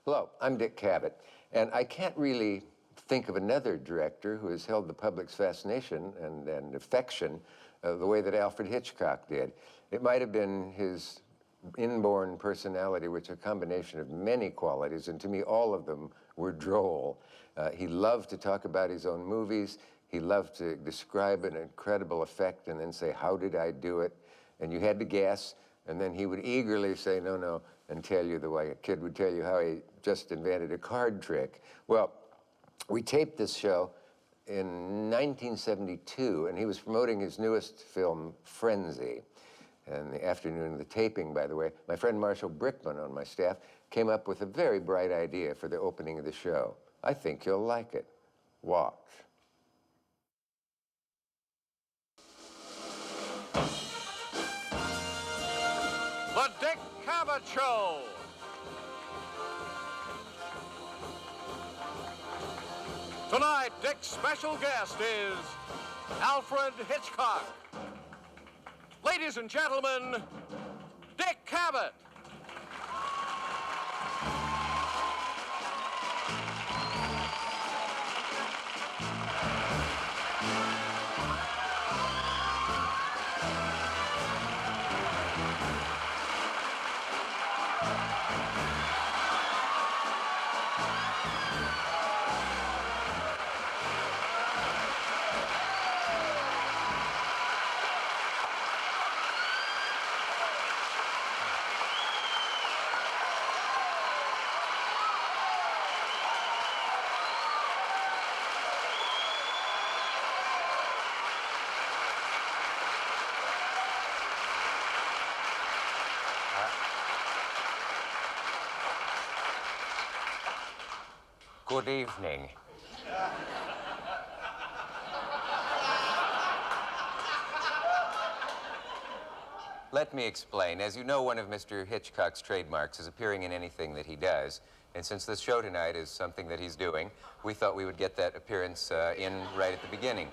Hello, I'm Dick Cavett, and I can't really think of another director who has held the public's fascination and affection the way that Alfred Hitchcock did. It might have been his inborn personality, which is a combination of many qualities, and to me, all of them were droll. He loved to talk about his own movies. He loved to describe an incredible effect and then say, "How did I do it?" And you had to guess, and then he would eagerly say, "No, no," and tell you the way a kid would tell you how he just invented a card trick. Well, we taped this show in 1972, and he was promoting his newest film, Frenzy. And the afternoon of the taping, by the way, my friend Marshall Brickman on my staff came up with a very bright idea for the opening of the show. I think you'll like it. Watch. The Dick Cavett Show. Tonight, Dick's special guest is Alfred Hitchcock. Ladies and gentlemen, Dick Cavett. Good evening. Let me explain. As you know, one of Mr. Hitchcock's trademarks is appearing in anything that he does. And since this show tonight is something that he's doing, we thought we would get that appearance in right at the beginning.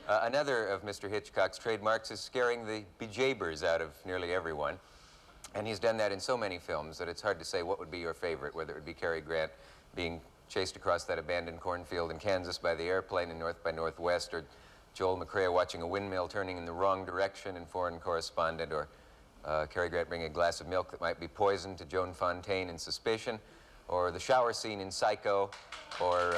Another of Mr. Hitchcock's trademarks is scaring the bejabbers out of nearly everyone. And he's done that in so many films that it's hard to say what would be your favorite, whether it would be Cary Grant being chased across that abandoned cornfield in Kansas by the airplane in North by Northwest, or Joel McCrea watching a windmill turning in the wrong direction in Foreign Correspondent, or Cary Grant bringing a glass of milk that might be poisoned to Joan Fontaine in Suspicion, or the shower scene in Psycho, or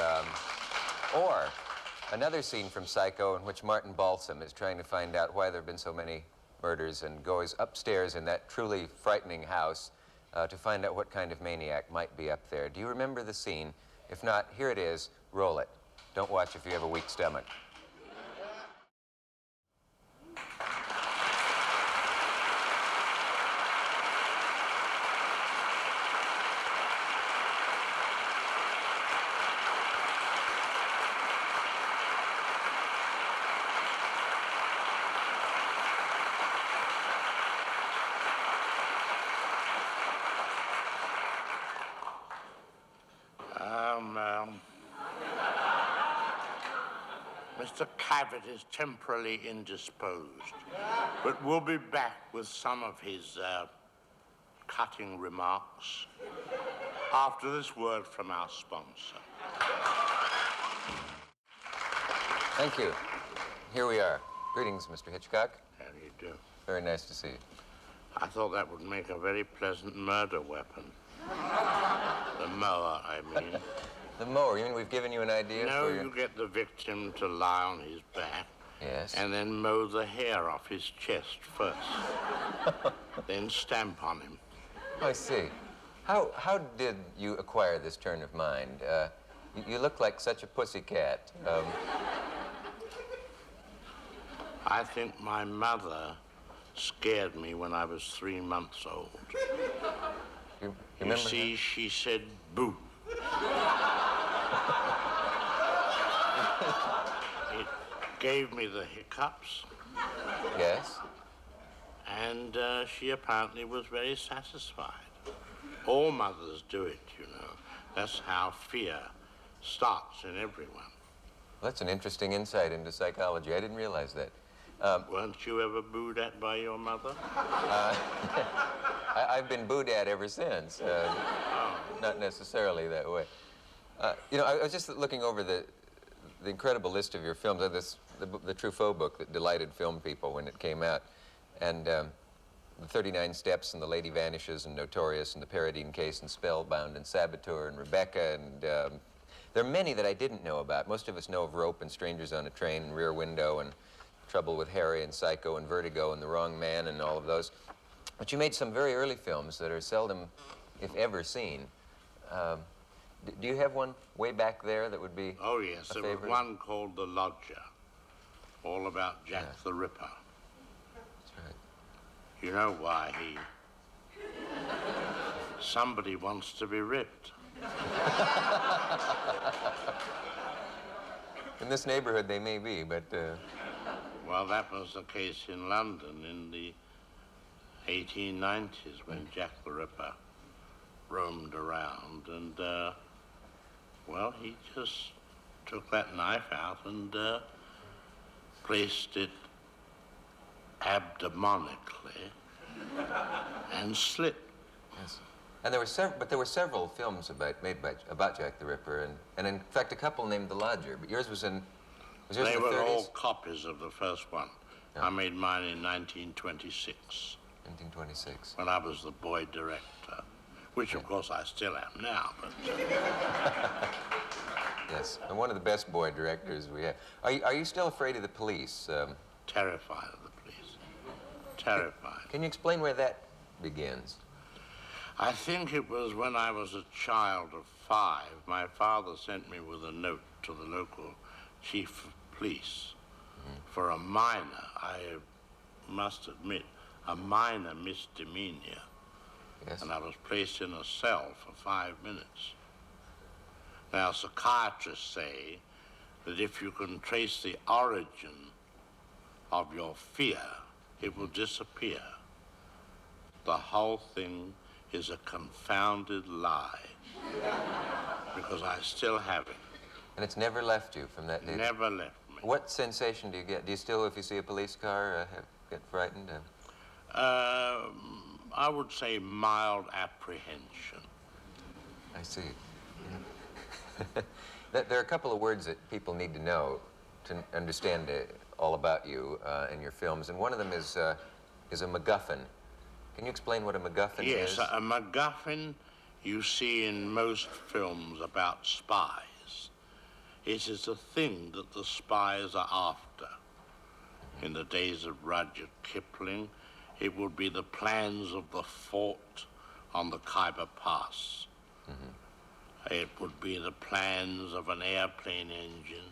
another scene from Psycho in which Martin Balsam is trying to find out why there have been so many murders and goes upstairs in that truly frightening house to find out what kind of maniac might be up there. Do you remember the scene? If not, here it is. Roll it. Don't watch if you have a weak stomach. Mr. Cavett is temporarily indisposed, but we'll be back with some of his cutting remarks after this word from our sponsor. Thank you. Here we are. Greetings, Mr. Hitchcock. How do you do? Very nice to see you. I thought that would make a very pleasant murder weapon. The mower, I mean. The mower. You mean we've given you an idea No, for your... you get the victim to lie on his back. Yes. And then mow the hair off his chest first. Then stamp on him. Oh, I see. How did you acquire this turn of mind? You look like such a pussycat. I think my mother scared me when I was 3 months old. You see, she said, "Boo." It gave me the hiccups. Yes? And she apparently was very satisfied. All mothers do it, you know. That's how fear starts in everyone. Well, that's an interesting insight into psychology. I didn't realize that. Weren't you ever booed at by your mother? I've been booed at ever since. not necessarily that way. You know, I was just looking over the incredible list of your films. The Truffaut book that delighted film people when it came out, and the 39 Steps and The Lady Vanishes and Notorious and The Paradine Case and Spellbound and Saboteur and Rebecca, and there are many that I didn't know about. Most of us know of Rope and Strangers on a Train and Rear Window and Trouble with Harry and Psycho and Vertigo and The Wrong Man and all of those. But you made some very early films that are seldom, if ever, seen. Do you have one way back there that would be Oh, yes. a There was favorite? one called The Lodger, all about Jack the Ripper. That's right. You know why he... Somebody wants to be ripped. In this neighborhood, they may be, but... Well, that was the case in London in the 1890s when Jack the Ripper roamed around, and, well, he just took that knife out and placed it abdomonically and slit. Yes. And there were several films about Jack the Ripper, and in fact a couple named The Lodger. But yours was yours They in the were 30s? all copies of the first one. Yeah. I made mine in 1926 1926. when I was the boy director, which of course I still am now, but Yes, and one of the best boy directors we have. Are you still afraid of the police? terrified of the police. Terrified. Can you explain where that begins? I think it was when I was a child of 5. My father sent me with a note to the local chief of police for a minor, I must admit, a minor misdemeanor. Yes. And I was placed in a cell for 5 minutes. Now, psychiatrists say that if you can trace the origin of your fear, it will disappear. The whole thing is a confounded lie, because I still have it. And it's never left you from that day? Never left me. What sensation do you get? Do you still, if you see a police car, get frightened? I would say mild apprehension. I see. Yeah. There are a couple of words that people need to know to understand all about you and your films, and one of them is a MacGuffin. Can you explain what a MacGuffin is? Yes, a MacGuffin you see in most films about spies. It is a thing that the spies are after. In the days of Rudyard Kipling, it would be the plans of the fort on the Khyber Pass. It would be the plans of an airplane engine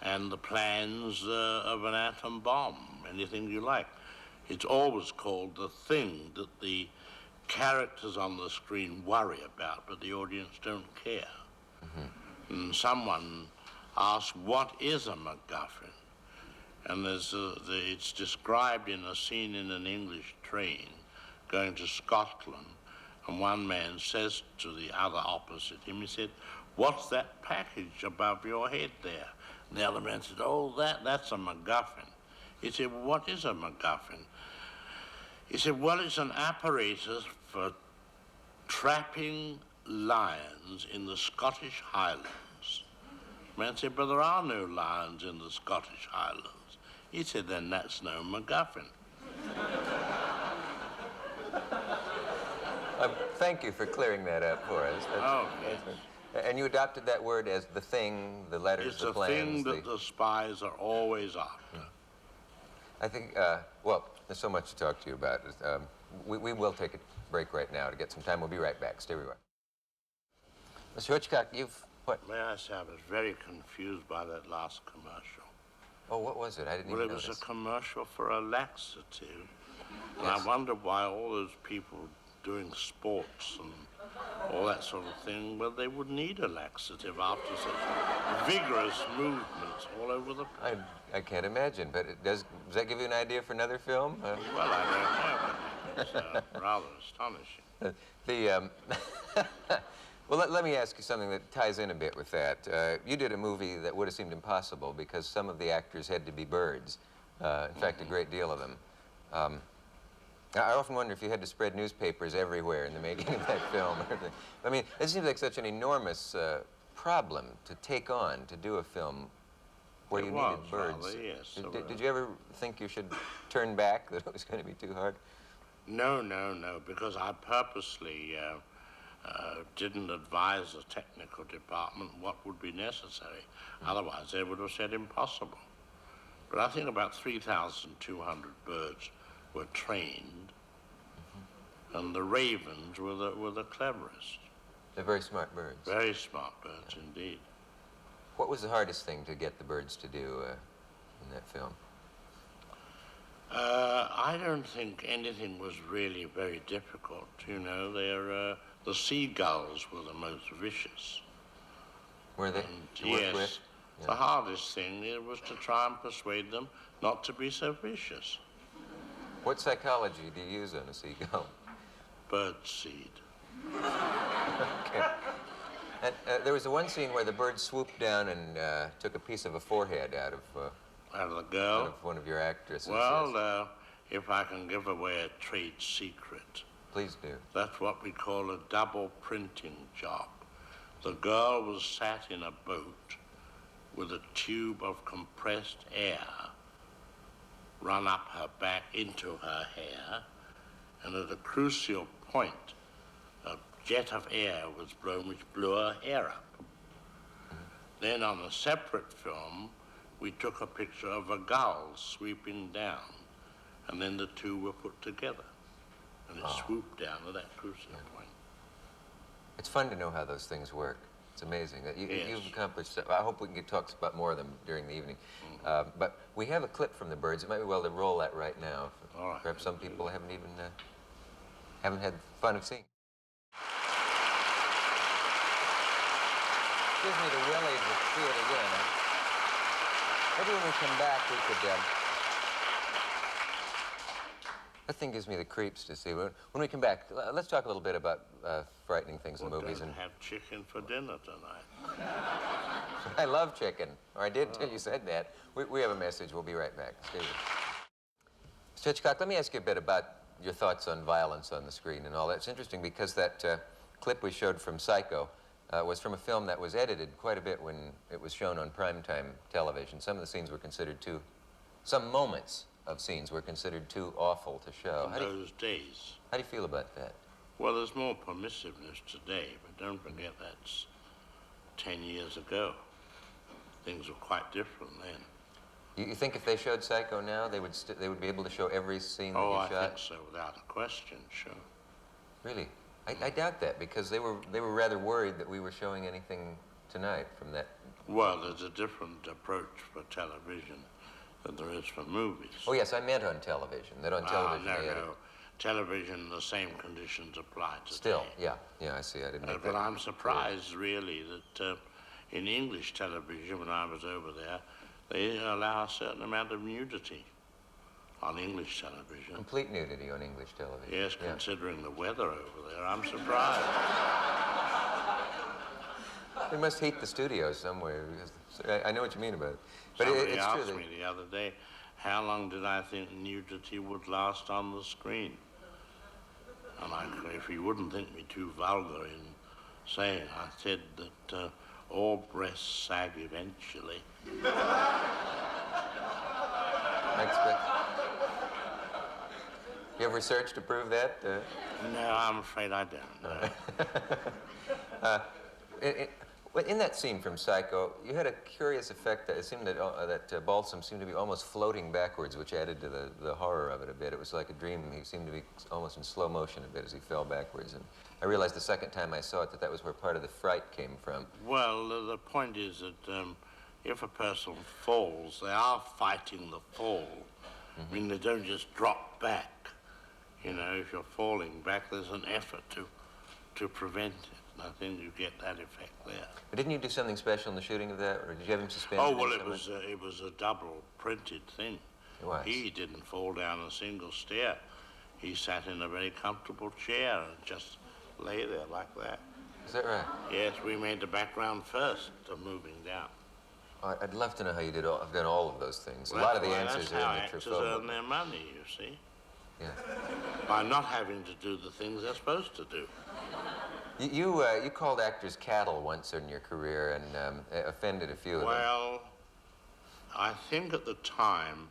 and the plans of an atom bomb, anything you like. It's always called the thing that the characters on the screen worry about, but the audience don't care. And someone asked, what is a MacGuffin? And it's described in a scene in an English train going to Scotland, and one man says to the other opposite him, he said, what's that package above your head there? And the other man said, oh, that's a MacGuffin. He said, well, what is a MacGuffin? He said, well, it's an apparatus for trapping lions in the Scottish Highlands. The man said, but there are no lions in the Scottish Highlands. He said, then that's no MacGuffin. Thank you for clearing that up for us. Oh, yes. And you adopted that word as the thing, the letters, It's the a plans. thing that the spies are always after. I think, well, there's so much to talk to you about. We will take a break right now to get some time. We'll be right back. Stay where you are. Mr. Hitchcock, what? May I say, I was very confused by that last commercial. Oh, what was it? I didn't Well, even it was notice. a commercial for a laxative. And Yes. I wonder why all those people doing sports and all that sort of thing, well, they would need a laxative after such vigorous movements all over the place. I can't imagine, but does that give you an idea for another film? Well, I don't know, but it's rather astonishing. Well, let me ask you something that ties in a bit with that. You did a movie that would have seemed impossible because some of the actors had to be birds. In fact, a great deal of them. I often wonder if you had to spread newspapers everywhere in the making of that film. I mean, it seems like such an enormous problem to take on, to do a film where It you was, needed birds. rather, yes. Did you ever think you should turn back, that it was going to be too hard? No, because I purposely didn't advise the technical department what would be necessary. Otherwise, they would have said impossible. But I think about 3,200 birds were trained, and the ravens were the cleverest. They're very smart birds. Very smart birds indeed. What was the hardest thing to get the birds to do in that film? I don't think anything was really very difficult. You know, the seagulls were the most vicious. Were they? To work Yes. with? Yeah. The hardest thing was to try and persuade them not to be so vicious. What psychology do you use on a seagull? Bird seed. Okay. And, there was the one scene where the bird swooped down and took a piece of a forehead out of The girl. one of your actresses. Well, yes. if I can give away a trade secret, Please do. that's what we call a double printing job. The girl was sat in a boat with a tube of compressed air run up her back into her hair, and at a crucial point, a jet of air was blown which blew her hair up. Then on a separate film, we took a picture of a gull sweeping down, and then the two were put together, and it swooped down at that crucial point. It's fun to know how those things work. It's amazing. Yes. You've accomplished. I hope we can talk about more of them during the evening. But we have a clip from the birds. It might be well to roll that right now. All right. Perhaps some people haven't had fun of seeing. Gives me the willies to see it again. Maybe when we come back, we could. That thing gives me the creeps to see. When we come back, let's talk a little bit about frightening things in movies. Don't have chicken for dinner tonight. I love chicken, or I did till you said that. We have a message. We'll be right back. Stay with us. Mr. Hitchcock, let me ask you a bit about your thoughts on violence on the screen and all that. It's interesting because that clip we showed from Psycho was from a film that was edited quite a bit when it was shown on primetime television. Some of the scenes were considered some moments of scenes were considered too awful to show. In those days. How do you feel about that? Well, there's more permissiveness today, but don't forget that's 10 years ago. Things were quite different then. You think if they showed Psycho now, they would be able to show every scene that you shot? I think so, without a question, sure. Really? I doubt that, because they were rather worried that we were showing anything tonight from that. Well, there's a different approach for television than there is for movies. Oh, yes, I meant on television. That on television they edited. No. Television, the same conditions apply today. Still, yeah, I see. I didn't make that. But I'm surprised, really, that in English television, when I was over there, they allow a certain amount of nudity on English television. Complete nudity on English television. Yes, considering the weather over there, I'm surprised. They must heat the studios somewhere, because I know what you mean about it. But Somebody it's asked true. me the other day, how long did I think nudity would last on the screen? And if you wouldn't think me too vulgar in saying, I said that all breasts sag eventually. I expect. You have research to prove that? No, I'm afraid I don't. No. In that scene from Psycho, you had a curious effect that it seemed that Balsam seemed to be almost floating backwards, which added to the horror of it a bit. It was like a dream. He seemed to be almost in slow motion a bit as he fell backwards. And I realized the second time I saw it that was where part of the fright came from. Well, the point is that if a person falls, they are fighting the fall. I mean, they don't just drop back. You know, if you're falling back, there's an effort to prevent it. And I think you get that effect there. But didn't you do something special in the shooting of that, or did you have him suspended? Oh, well, it was a double printed thing. It was. He didn't fall down a single stair. He sat in a very comfortable chair and just lay there like that. Is that right? Yes, we made the background first of moving down. I'd love to know how you did. I've done all of those things. Well, a lot of the answers that's how are in the actors Truffaut earn book. their money, you see. Yeah. by not having to do the things they're supposed to do. You called actors cattle once in your career and offended a few of them. Well, I think at the time,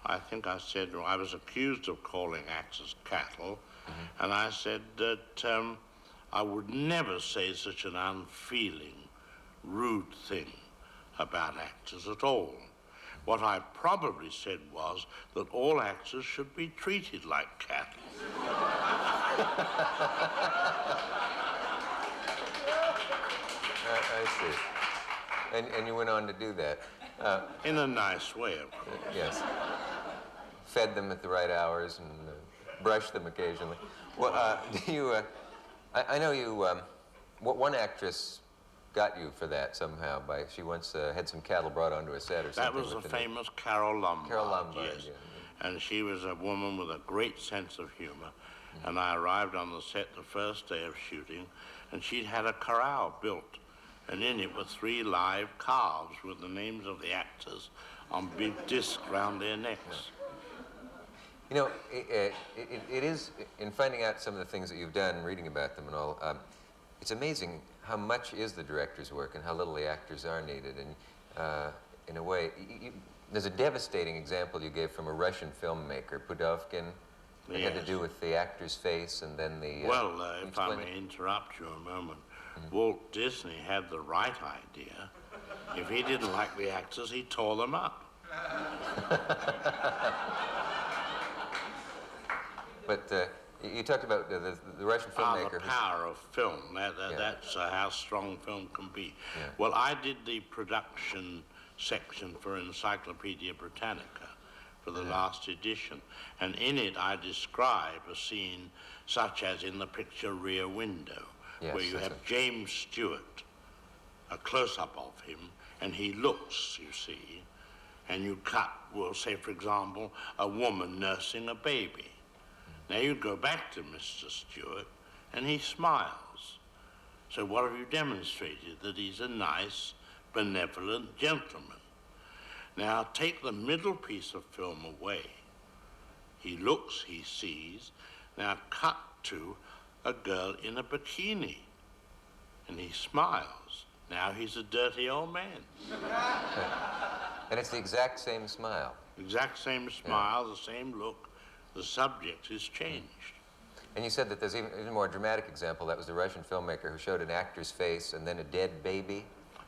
I think I said, well, I was accused of calling actors cattle, and I said that I would never say such an unfeeling, rude thing about actors at all. What I probably said was that all actors should be treated like cattle. I see. And you went on to do that. In a nice way, of course. Yes. Fed them at the right hours and brushed them occasionally. Well, do you, I know you, one actress got you for that somehow. She once had some cattle brought onto a set or something. That was the famous Carol Lombard. Carol Lombard, yes. Yeah. And she was a woman with a great sense of humor. And I arrived on the set the first day of shooting, and she'd had a corral built. And in it were 3 live calves with the names of the actors on big discs round their necks. You know, it is, in finding out some of the things that you've done, reading about them and all, it's amazing how much is the director's work and how little the actors are needed. And in a way, there's a devastating example you gave from a Russian filmmaker, Pudovkin. It had to do with the actor's face and then the... Well, if I may interrupt you a moment, Walt Disney had the right idea. If he didn't like the actors, he tore them up. But you talked about the Russian filmmaker. The power of film. That's how strong film can be. Yeah. Well, I did the production section for Encyclopedia Britannica for the last edition. And in it, I describe a scene such as in the picture Rear Window, Yes, where you have James Stewart, a close-up of him, and he looks, you see, and you cut, well, say, for example, a woman nursing a baby. Now you go back to Mr. Stewart, and he smiles. So what have you demonstrated? That he's a nice, benevolent gentleman. Now take the middle piece of film away. He looks, he sees. Now cut to a girl in a bikini, and he smiles. Now he's a dirty old man. And it's the exact same smile. Exact same smile, the same look. The subject is changed. And you said that there's even a more dramatic example. That was the Russian filmmaker who showed an actor's face and then a dead baby,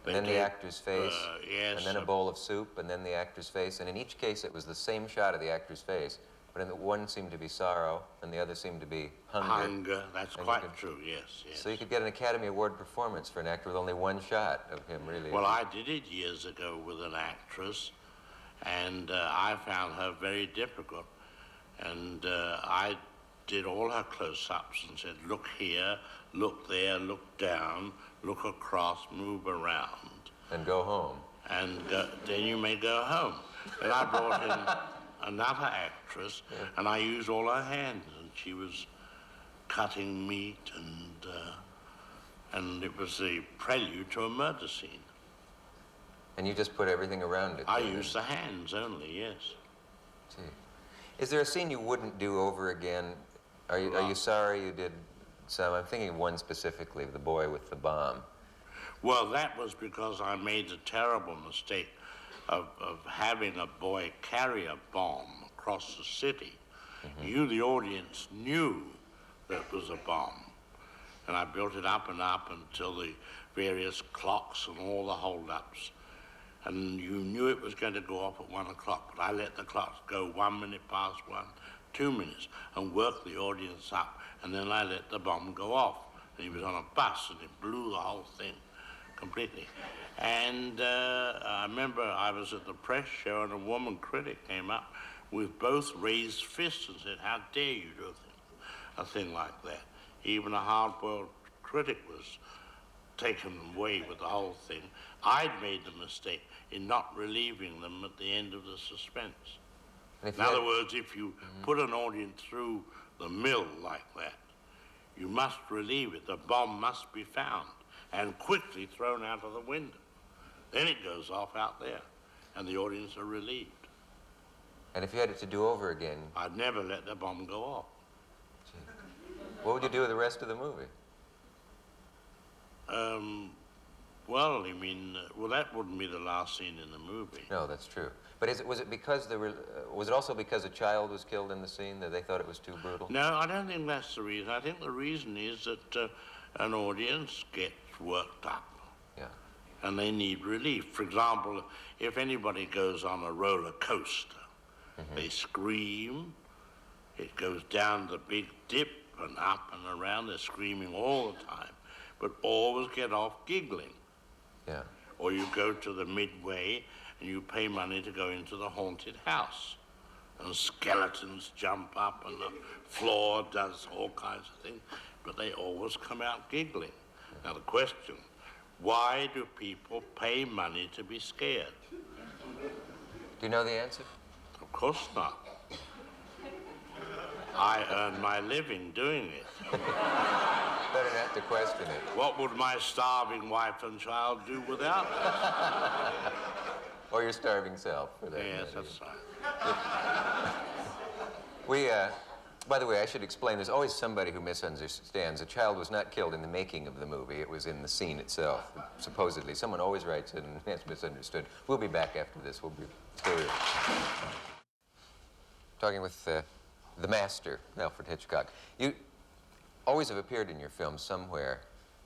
and then the actor's face, yes, and then a bowl of soup, and then the actor's face. And in each case, it was the same shot of the actor's face, but in the one seemed to be sorrow, and the other seemed to be hunger. Hunger, that's quite true, yes. So you could get an Academy Award performance for an actor with only one shot of him, really. Well, I did it years ago with an actress, and I found her very difficult. And I did all her close-ups and said, look here, look there, look down, look across, move around. And go home. And then you may go home. And I brought in another actress, and I used all her hands, and she was cutting meat, and it was the prelude to a murder scene. And you just put everything around it? I used the hands only, yes. Gee. Is there a scene you wouldn't do over again? Are you sorry you did some? I'm thinking of one specifically, the boy with the bomb. Well, that was because I made the terrible mistake of having a boy carry a bomb across the city. You, the audience, knew that it was a bomb. And I built it up and up until the various clocks and all the hold-ups. And you knew it was going to go off at 1 o'clock, but I let the clocks go 1 minute past 1, 2 minutes, and worked the audience up, and then I let the bomb go off. And he was on a bus, and it blew the whole thing completely. And I remember I was at the press show, and a woman critic came up with both raised fists and said, how dare you do a thing like that? Even a hard-boiled critic was taken away with the whole thing. I'd made the mistake in not relieving them at the end of the suspense. In other words, if you put an audience through the mill like that, you must relieve it. The bomb must be found and quickly thrown out of the window. Then it goes off out there, and the audience are relieved. And if you had it to do over again, I'd never let the bomb go off. what would you do with the rest of the movie? Well, you mean, well, that wouldn't be the last scene in the movie. No, that's true. But was it because was it also because a child was killed in the scene that they thought it was too brutal? No, I don't think that's the reason. I think the reason is that an audience gets worked up Yeah. and they need relief. For example, if anybody goes on a roller coaster, they scream, it goes down the big dip and up and around, they're screaming all the time, but always get off giggling. Yeah. Or you go to the midway and you pay money to go into the haunted house. And skeletons jump up and the floor does all kinds of things, but they always come out giggling. Now the question, why do people pay money to be scared? Do you know the answer? Of course not. I earn my living doing it. Better not to question it. What would my starving wife and child do without us? Or your starving self, for that Yes, matter. that's right. We, by the way, I should explain, there's always somebody who misunderstands. A child was not killed in the making of the movie. It was in the scene itself, supposedly. Someone always writes it and has misunderstood. We'll be back after this. We'll be still here. Talking with the master, Alfred Hitchcock. You always have appeared in your films somewhere.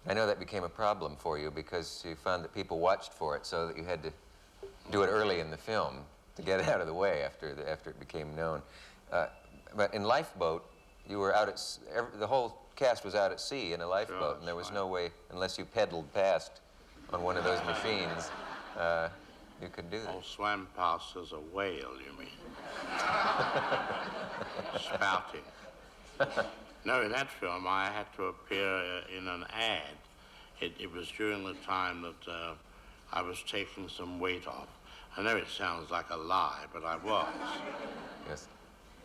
I know that became a problem for you because you found that people watched for it, so that you had to do it early in the film to get it out of the way after it became known. But in Lifeboat, you were out at the whole cast was out at sea in a lifeboat, and there was no way, unless you pedaled past on one of those machines, you could do that. Or swam past as a whale, you mean? Spouting. No, in that film, I had to appear in an ad. It was during the time that I was taking some weight off. I know it sounds like a lie, but I was. Yes.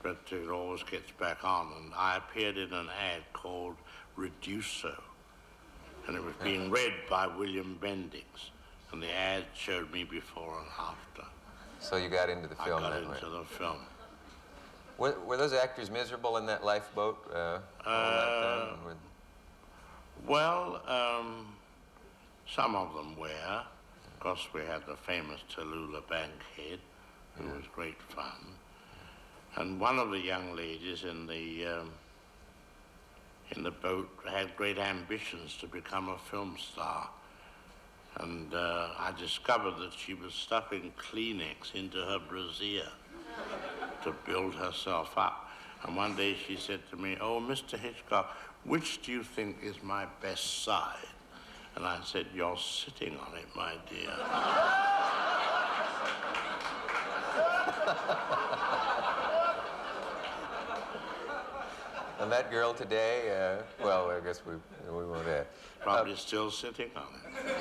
But it always gets back on. And I appeared in an ad called Reduso. And it was being read by William Bendix. And the ad showed me before and after. So you got into the film I got that way. into the film. Were those actors miserable in that lifeboat all that time? Well, some of them were. Of course, we had the famous Tallulah Bankhead, who was great fun. And one of the young ladies in the boat had great ambitions to become a film star. And I discovered that she was stuffing Kleenex into her brassiere to build herself up. And one day she said to me, "Oh, Mr. Hitchcock, which do you think is my best side?" And I said, "You're sitting on it, my dear." And that girl today, well, I guess we won't add. Probably still sitting on it.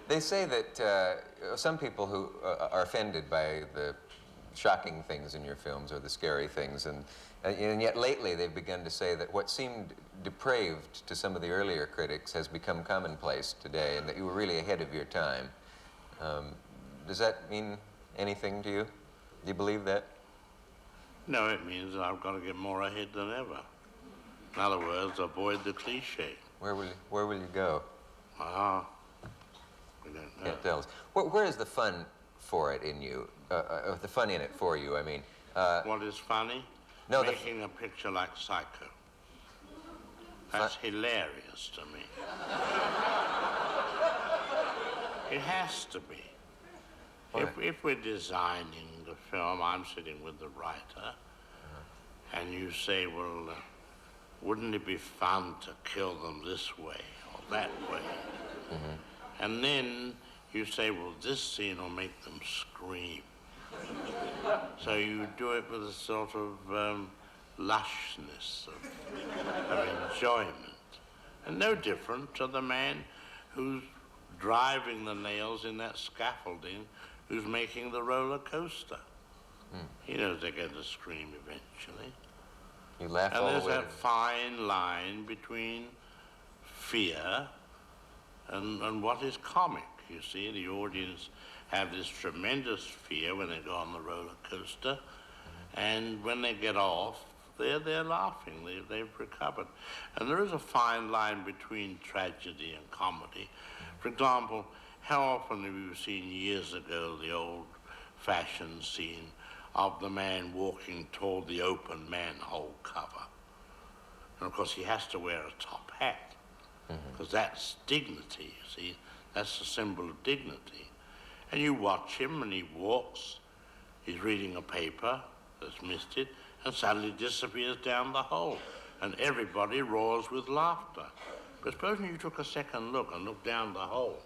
They say that some people who are offended by the shocking things in your films or the scary things, and yet lately they've begun to say that what seemed depraved to some of the earlier critics has become commonplace today, and that you were really ahead of your time. Does that mean anything to you? Do you believe that? No, it means I've got to get more ahead than ever. In other words, avoid the cliche. Where will you go? We don't know. Can't tell us. Where is the fun for it in you? The fun in it for you, I mean. What is funny? No, making a picture like Psycho. That's hilarious to me. It has to be. If we're designing the film, I'm sitting with the writer, and you say, well, wouldn't it be fun to kill them this way or that way? And then you say, well, this scene will make them scream. So you do it with a sort of lushness of enjoyment. And no different to the man who's driving the nails in that scaffolding, who's making the roller coaster. He knows they're going to scream eventually. You laugh And all there's the way. that fine line between fear and what is comic. You see, the audience have this tremendous fear when they go on the roller coaster, and when they get off, they're laughing. They've recovered. And there is a fine line between tragedy and comedy. For example, how often have you seen years ago the old-fashioned scene of the man walking toward the open manhole cover? And of course, he has to wear a top hat, because that's dignity, you see. That's a symbol of dignity. And you watch him, and he walks, he's reading a paper that's missed it, and suddenly disappears down the hole, and everybody roars with laughter. But supposing you took a second look and looked down the hole,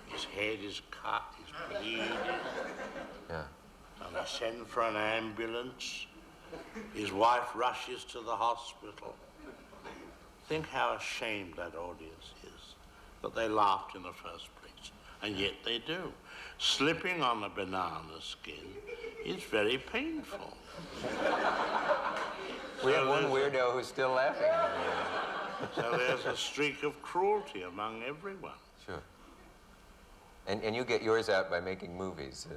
his head is cut, he's bleeding, Yeah. and they send for an ambulance. His wife rushes to the hospital. Think how ashamed that audience is that they laughed in the first place, and yet they do. Slipping on a banana skin is very painful. We have one weirdo who's still laughing. So there's a streak of cruelty among everyone. Sure. And you get yours out by making movies.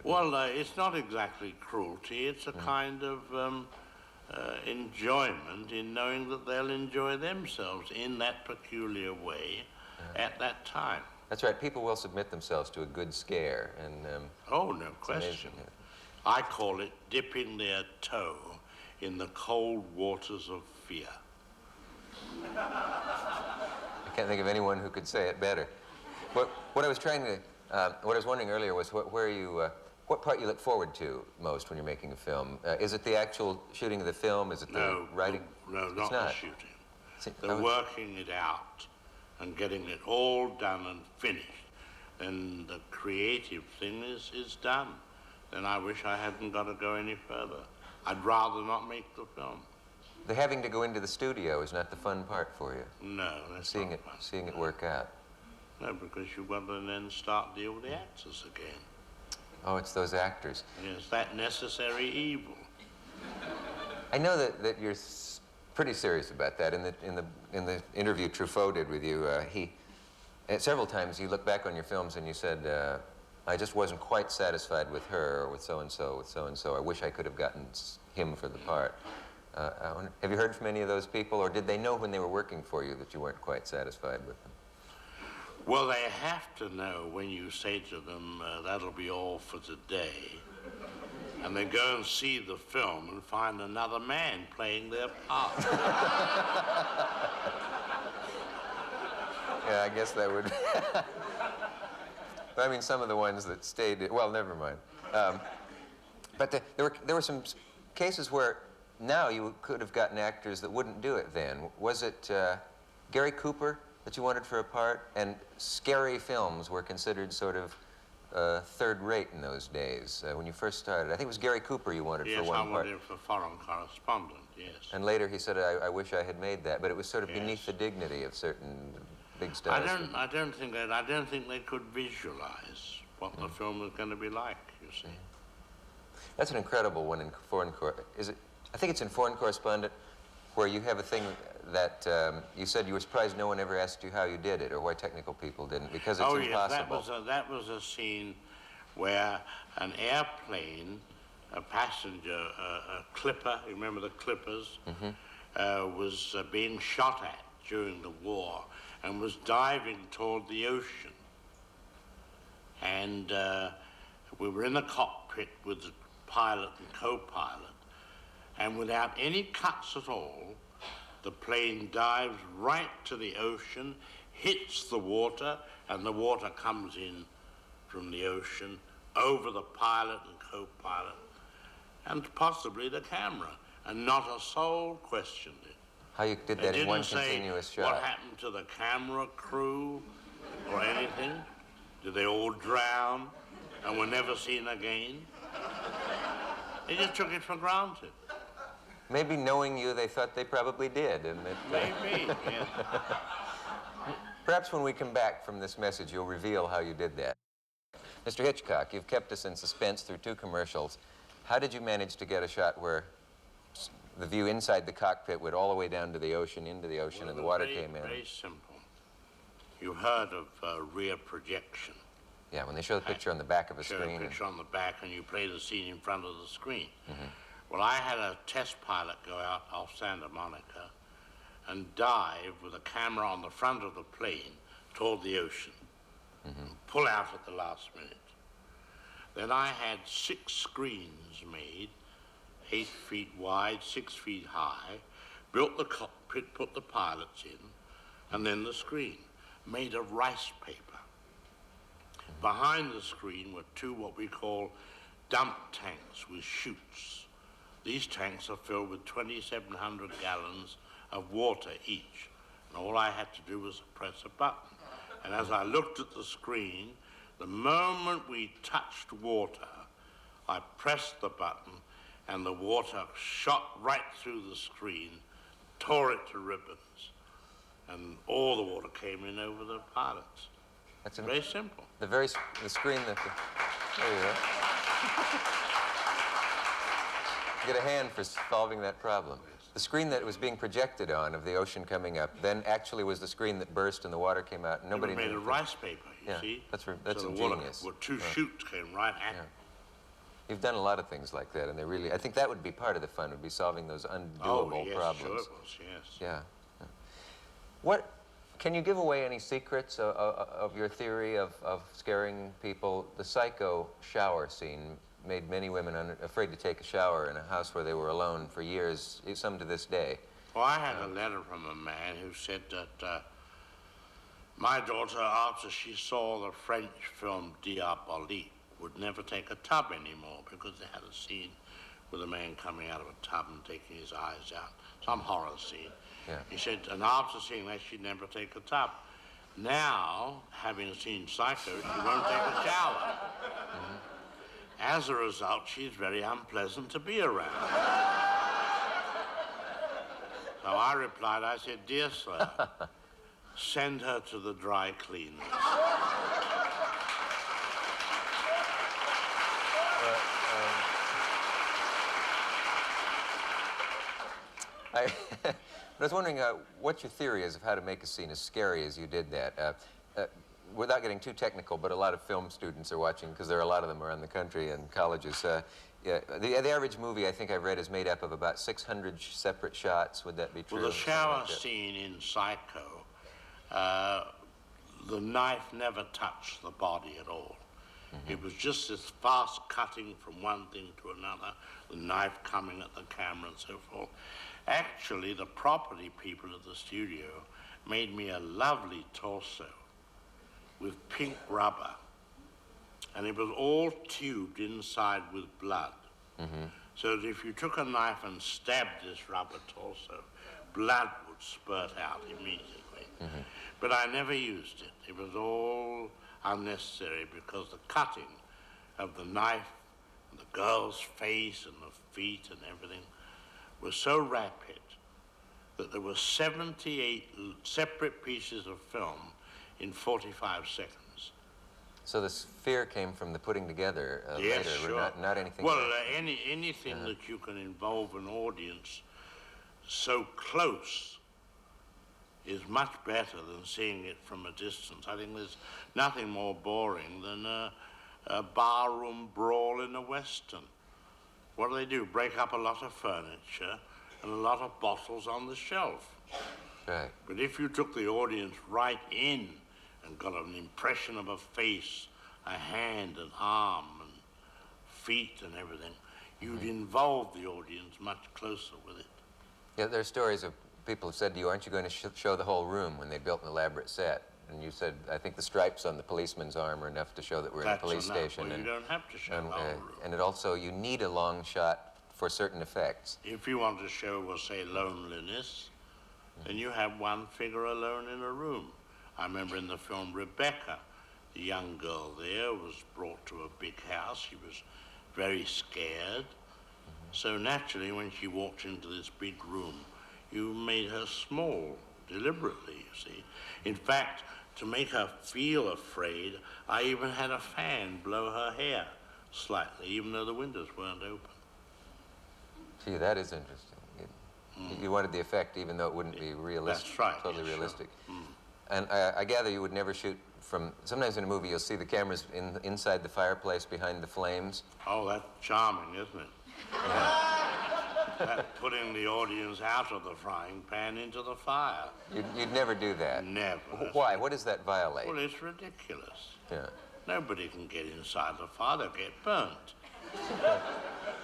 Well, it's not exactly cruelty. It's a kind of enjoyment in knowing that they'll enjoy themselves in that peculiar way at that time. That's right. People will submit themselves to a good scare, and Oh, no question. amazing. I call it dipping their toe in the cold waters of fear. I can't think of anyone who could say it better. What I was trying to, what I was wondering earlier was what part you look forward to most when you're making a film. Is it the actual shooting of the film? Is it the writing? No, It's not the shooting. The working it out and getting it all done and finished. And the creative thing is done. Then I wish I hadn't got to go any further. I'd rather not make the film. The having to go into the studio is not the fun part for you. No, that's Seeing not it, fun. seeing it work out. No, because you've got to then start deal with the actors again. Oh, it's those actors. Yes, that necessary evil. I know that you're pretty serious about that. In the interview Truffaut did with you, several times you look back on your films and you said, I just wasn't quite satisfied with her or with so-and-so, with so-and-so. I wish I could have gotten him for the part. Have you heard from any of those people, or did they know when they were working for you that you weren't quite satisfied with them? Well, they have to know when you say to them, that'll be all for today. And they go and see the film and find another man playing their part. Yeah, I guess that would... I mean, some of the ones that stayed... Well, never mind. But there were some cases where now you could have gotten actors that wouldn't do it then. Was it Gary Cooper that you wanted for a part? And scary films were considered sort of third-rate in those days when you first started. I think it was Gary Cooper you wanted for one part. Yes, I wanted for Foreign Correspondent, yes. And later he said, I wish I had made that, but it was sort of beneath the dignity of certain big stars. I don't think they could visualize what the film was going to be like, you see. That's an incredible one in Foreign Correspondent. I think it's in Foreign Correspondent where you have a thing that you said you were surprised no one ever asked you how you did it or why technical people didn't, because it's impossible. Yes, that was a scene where an airplane, a passenger, a clipper, you remember the clippers, was being shot at during the war and was diving toward the ocean. And we were in the cockpit with the pilot and co-pilot, and without any cuts at all, the plane dives right to the ocean, hits the water, and the water comes in from the ocean over the pilot and co-pilot, and possibly the camera, and not a soul questioned it. How you did that in one continuous shot. What happened to the camera crew or anything? Did they all drown and were never seen again? They just took it for granted. Maybe knowing you, they thought they probably did. And that, Maybe, yes. Perhaps when we come back from this message, you'll reveal how you did that. Mr. Hitchcock, you've kept us in suspense through 2 commercials. How did you manage to get a shot where the view inside the cockpit went all the way down to the ocean, into the ocean, and the water came in? Very simple. You've heard of rear projection. Yeah, when they show the picture on the back of a Show screen. a picture on the back and you play the scene in front of the screen. Well, I had a test pilot go out off Santa Monica and dive with a camera on the front of the plane toward the ocean and pull out at the last minute. Then I had 6 screens made, 8 feet wide, 6 feet high, built the cockpit, put the pilots in, and then the screen, made of rice paper. Behind the screen were 2 what we call dump tanks with chutes. These tanks are filled with 2,700 gallons of water each. And all I had to do was press a button. And as I looked at the screen, the moment we touched water, I pressed the button and the water shot right through the screen, tore it to ribbons, and all the water came in over the pilots. That's Very simple. The screen that there you go. Get a hand for solving that problem. The screen that was being projected on of the ocean coming up then actually was the screen that burst and the water came out. And nobody It was made knew of rice paper, you see? That's so ingenious. The water, 2 chutes came right at it. You've done a lot of things like that, and they really, I think that would be part of the fun, would be solving those undoable yes, problems. Sure it was, yes. Yeah. Can you give away any secrets of your theory of scaring people? The psycho shower scene made many women afraid to take a shower in a house where they were alone for years, some to this day. Well, I had a letter from a man who said that my daughter, after she saw the French film Diabolique, would never take a tub anymore because they had a scene with a man coming out of a tub and taking his eyes out, some horror scene. Yeah. He said, and after seeing that, she'd never take a tub. Now, having seen Psycho, she won't take a shower. As a result, she's very unpleasant to be around. So I replied, I said, dear sir, send her to the dry cleaners. I was wondering what your theory is of how to make a scene as scary as you did that. Without getting too technical, but a lot of film students are watching, because there are a lot of them around the country and colleges. Yeah, the average movie, I think I've read, is made up of about 600 separate shots. Would that be true? Well, the shower scene in Psycho, the knife never touched the body at all. It was just this fast cutting from one thing to another, the knife coming at the camera and so forth. Actually, the property people at the studio made me a lovely torso with pink rubber, and it was all tubed inside with blood. So that if you took a knife and stabbed this rubber torso, blood would spurt out immediately. But I never used it. It was all unnecessary because the cutting of the knife, and the girl's face and the feet and everything was so rapid that there were 78 separate pieces of film in 45 seconds. So this fear came from the putting together Yes, later, sure. not anything well, else. anything that you can involve an audience so close is much better than seeing it from a distance. I think there's nothing more boring than a barroom brawl in a Western. What do? Break up a lot of furniture and a lot of bottles on the shelf. Right. But if you took the audience right in and got an impression of a face, a hand, an arm, and feet and everything, you'd involve the audience much closer with it. Yeah, there are stories of people who said to you, aren't you going to show the whole room when they built an elaborate set? And you said, I think the stripes on the policeman's arm are enough to show that we're in a police station. Well, you don't have to show the whole room. And it also, you need a long shot for certain effects. If you want to show, we'll say, loneliness, then you have one figure alone in a room. I remember in the film Rebecca, the young girl there was brought to a big house. She was very scared. So naturally, when she walked into this big room, you made her small, deliberately, you see. In fact, to make her feel afraid, I even had a fan blow her hair slightly, even though the windows weren't open. Gee, that is interesting. You wanted the effect even though it wouldn't be realistic. That's right. Totally yes, realistic. Sure. And I gather you would never shoot from... Sometimes in a movie you'll see the cameras inside the fireplace behind the flames. Oh, that's charming, isn't it? That's putting the audience out of the frying pan into the fire. You'd never do that? Never. Why? What does that violate? Well, it's ridiculous. Yeah. Nobody can get inside the fire. They'll get burnt.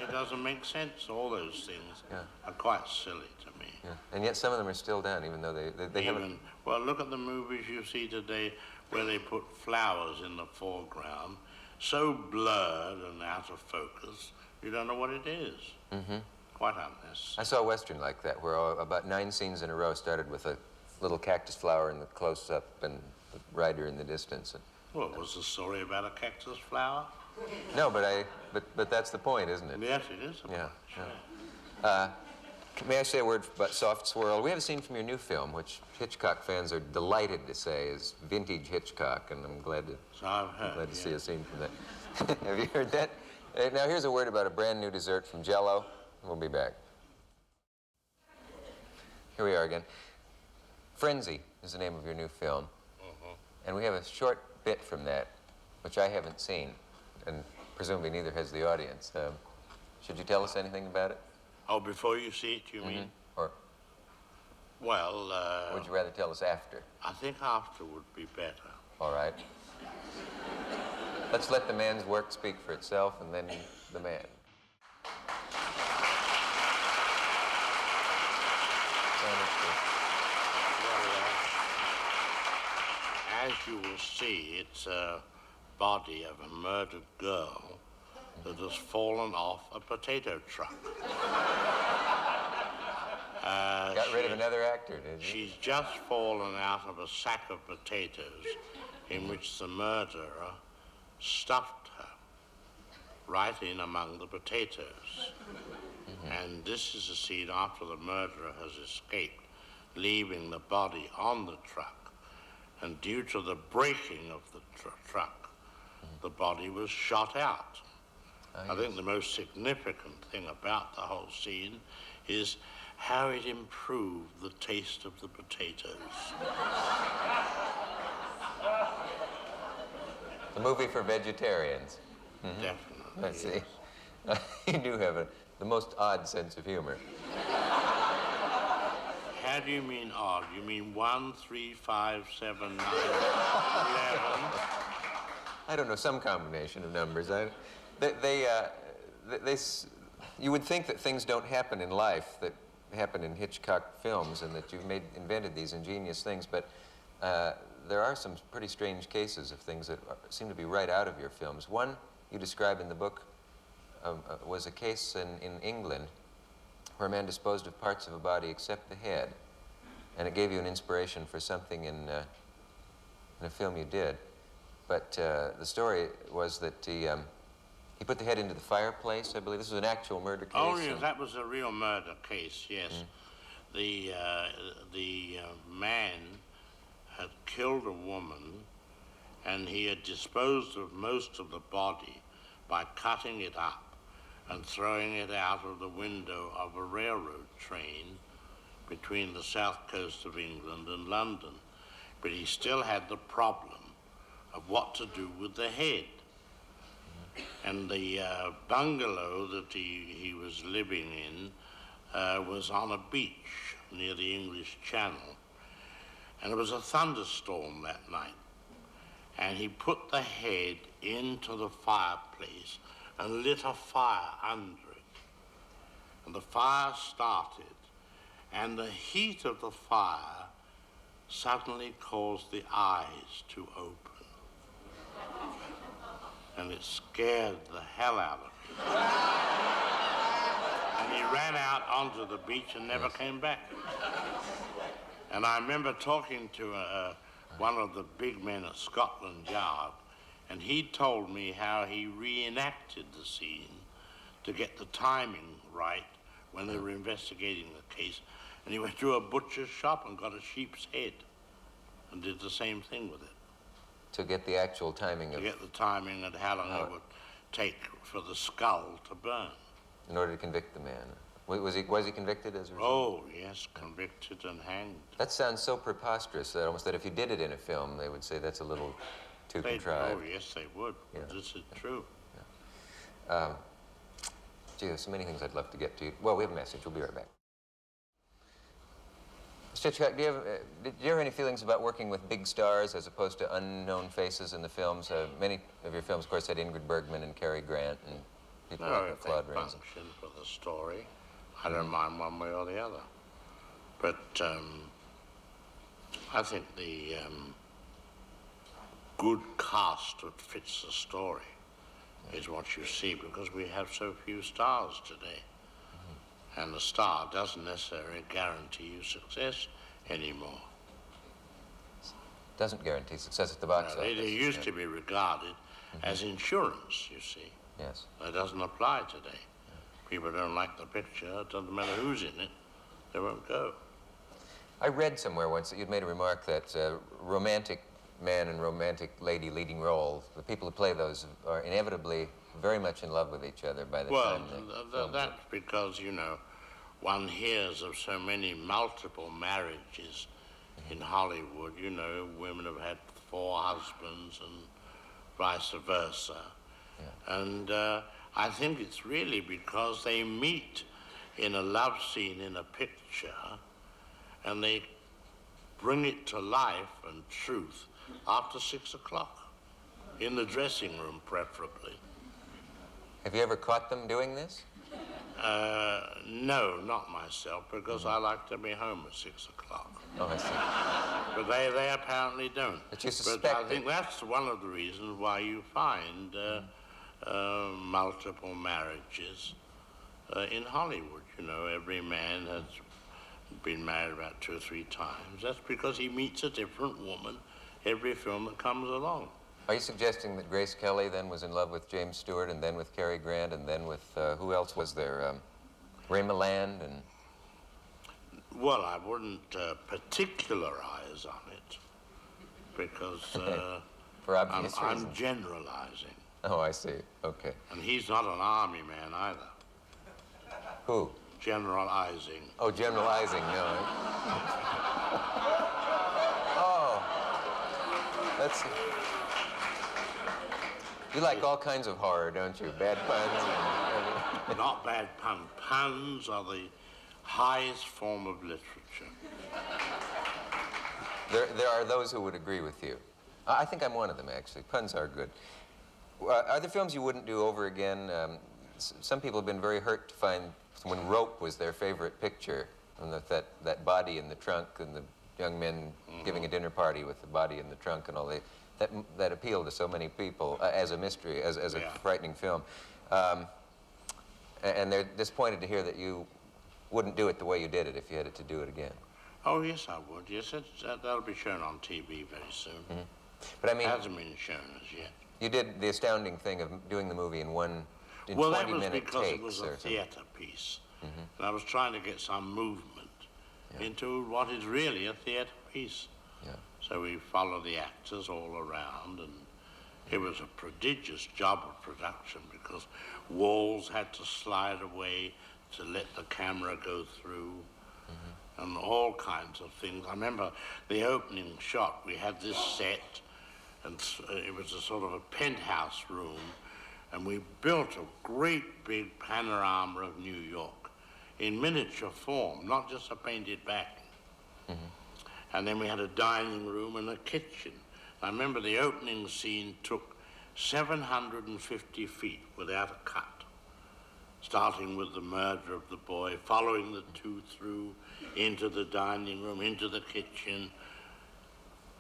It doesn't make sense. All those things are quite silly to me. Yeah. And yet some of them are still done, even though they haven't... Well, look at the movies you see today where they put flowers in the foreground, so blurred and out of focus, you don't know what it is. Mm-hmm. Quite unnecessary. I saw a Western like that, where about 9 scenes in a row started with a little cactus flower in the close-up and the rider in the distance. Well, was the story about a cactus flower? No, but that's the point, isn't it? Yes, it is. Yeah. Yeah. May I say a word about Soft Swirl? We have a scene from your new film, which Hitchcock fans are delighted to say is vintage Hitchcock, and I'm glad to, So I've heard, see a scene from that. Have you heard that? Now here's a word about a brand new dessert from Jell-O. We'll be back. Here we are again. Frenzy is the name of your new film. And we have a short bit from that, which I haven't seen, and presumably neither has the audience. Should you tell us anything about it? Oh, before you see it, you mean? Or Well, would you rather tell us after? I think after would be better. All right. Let's let the man's work speak for itself, and then the man. As you will see, it's a body of a murdered girl that has fallen off a potato truck. Got rid of another actor, did you? She's just fallen out of a sack of potatoes in which the murderer stuffed her right in among the potatoes. And this is a scene after the murderer has escaped, leaving the body on the truck. And due to the breaking of the truck, the body was shot out. I think the most significant thing about the whole scene is how it improved the taste of the potatoes. A movie for vegetarians. Definitely. I see. You do have the most odd sense of humor. How do you mean odd? You mean 1, 3, 5, 7, 9, 11? I don't know, some combination of numbers. You would think that things don't happen in life that happen in Hitchcock films, and that you've invented these ingenious things, but there are some pretty strange cases of things that seem to be right out of your films. One you describe in the book was a case in England where a man disposed of parts of a body except the head, and it gave you an inspiration for something in a film you did. But the story was that he put the head into the fireplace, I believe. This was an actual murder case. Oh, yes, that was a real murder case, yes. The man had killed a woman, and he had disposed of most of the body by cutting it up and throwing it out of the window of a railroad train between the south coast of England and London. But he still had the problem of what to do with the head. And the bungalow that he was living in was on a beach near the English Channel. And it was a thunderstorm that night. And he put the head into the fireplace and lit a fire under it. And the fire started, and the heat of the fire suddenly caused the eyes to open. And it scared the hell out of him. And he ran out onto the beach and never came back. And I remember talking to one of the big men at Scotland Yard, and he told me how he reenacted the scene to get the timing right when they were investigating the case. And he went to a butcher's shop and got a sheep's head and did the same thing with it. To get the actual timing To get the timing and how long it would take for the skull to burn. in order to convict the man. Was he convicted as a result? Oh, yes, convicted and hanged. That sounds so preposterous that almost that if you did it in a film, they would say that's a little too contrived. Oh, yes, they would. Yeah. This is true. Gee, there's so many things I'd love to get to. Well, we have a message. We'll be right back. Mr. Hitchcock, did you ever have any feelings about working with big stars as opposed to unknown faces in the films? Many of your films, of course, had Ingrid Bergman and Cary Grant and people No, like if Claude they Rains. function for the story, I don't mind one way or the other. But I think the good cast that fits the story is what you see, because we have so few stars today. And the star doesn't necessarily guarantee you success anymore. Doesn't guarantee success at the box office. It used to be regarded as insurance, you see. Yes. That doesn't apply today. People don't like the picture, it doesn't matter who's in it, they won't go. I read somewhere once that you'd made a remark that romantic man and romantic lady leading roles, the people who play those are inevitably very much in love with each other by the time that's because, you know, one hears of so many multiple marriages in Hollywood. You know, women have had 4 husbands and vice versa. Yeah. And I think it's really because they meet in a love scene in a picture and they bring it to life and truth after 6 o'clock, in the dressing room preferably. Have you ever caught them doing this? No, not myself, because I like to be home at 6 o'clock. Oh, I see. But they apparently don't. But you suspect But I think that's one of the reasons why you find multiple marriages in Hollywood. You know, every man has been married about 2 or 3 times. That's because he meets a different woman every film that comes along. Are you suggesting that Grace Kelly then was in love with James Stewart and then with Cary Grant and then with, who else was there? Ray Milland and... Well, I wouldn't particularize on it because For obvious I'm reasons. generalizing. Oh, I see. Okay. And he's not an army man either. Who? Generalizing. Oh, generalizing, no. Oh. That's... You like all kinds of horror, don't you? Bad puns. Not bad pun. Puns are the highest form of literature. There are those who would agree with you. I think I'm one of them, actually. Puns are good. Are there films you wouldn't do over again? Some people have been very hurt to find when Rope was their favorite picture, and that body in the trunk and the young men giving a dinner party with the body in the trunk and all that appealed to so many people as a mystery, as a frightening film. And they're disappointed to hear that you wouldn't do it the way you did it if you had it to do it again. Oh, yes, I would. Yes, that'll be shown on TV very soon. But I mean... It hasn't been shown as yet. You did the astounding thing of doing the movie in 20-minute takes Well, that was because it was a or something. theater piece. And I was trying to get some movement into what is really a theater piece. Yeah. So we followed the actors all around, and it was a prodigious job of production because walls had to slide away to let the camera go through, and all kinds of things. I remember the opening shot, we had this set, and it was a sort of a penthouse room, and we built a great big panorama of New York in miniature form, not just a painted backing. And then we had a dining room and a kitchen. I remember the opening scene took 750 feet without a cut, starting with the murder of the boy, following the 2 through into the dining room, into the kitchen,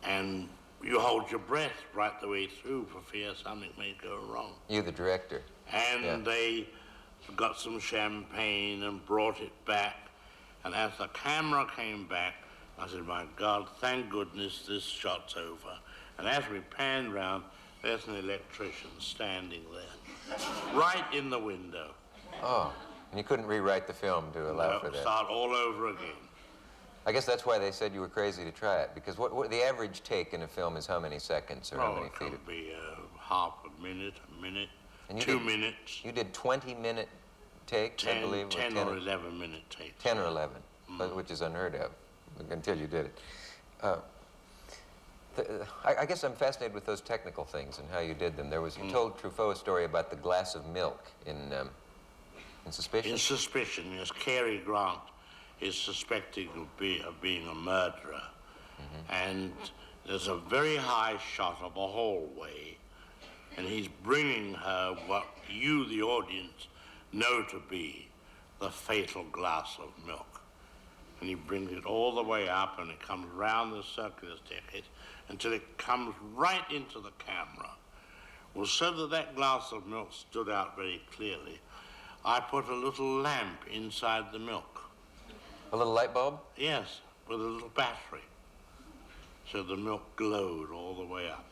and you hold your breath right the way through for fear something may go wrong. You, the director. And they got some champagne and brought it back, and as the camera came back, I said, my God, thank goodness this shot's over. And as we panned round, there's an electrician standing there, right in the window. Oh, and you couldn't rewrite the film to allow for that. Start all over again. I guess that's why they said you were crazy to try it, because what the average take in a film is how many seconds or how many It feet? could be half a minute, And you 2 did- minutes. You did 20-minute takes, I believe? 10 or 11-minute takes. 10 or 11, which is unheard of until you did it. I guess I'm fascinated with those technical things and how you did them. You told Truffaut a story about the glass of milk in Suspicion? In Suspicion, yes, Cary Grant is suspected of being a murderer. And there's a very high shot of a hallway, and he's bringing her what you, the audience, know to be the fatal glass of milk. And he brings it all the way up, and it comes round the circular staircase until it comes right into the camera. Well, so that that glass of milk stood out very clearly, I put a little lamp inside the milk. A little light bulb? Yes, with a little battery. So the milk glowed all the way up.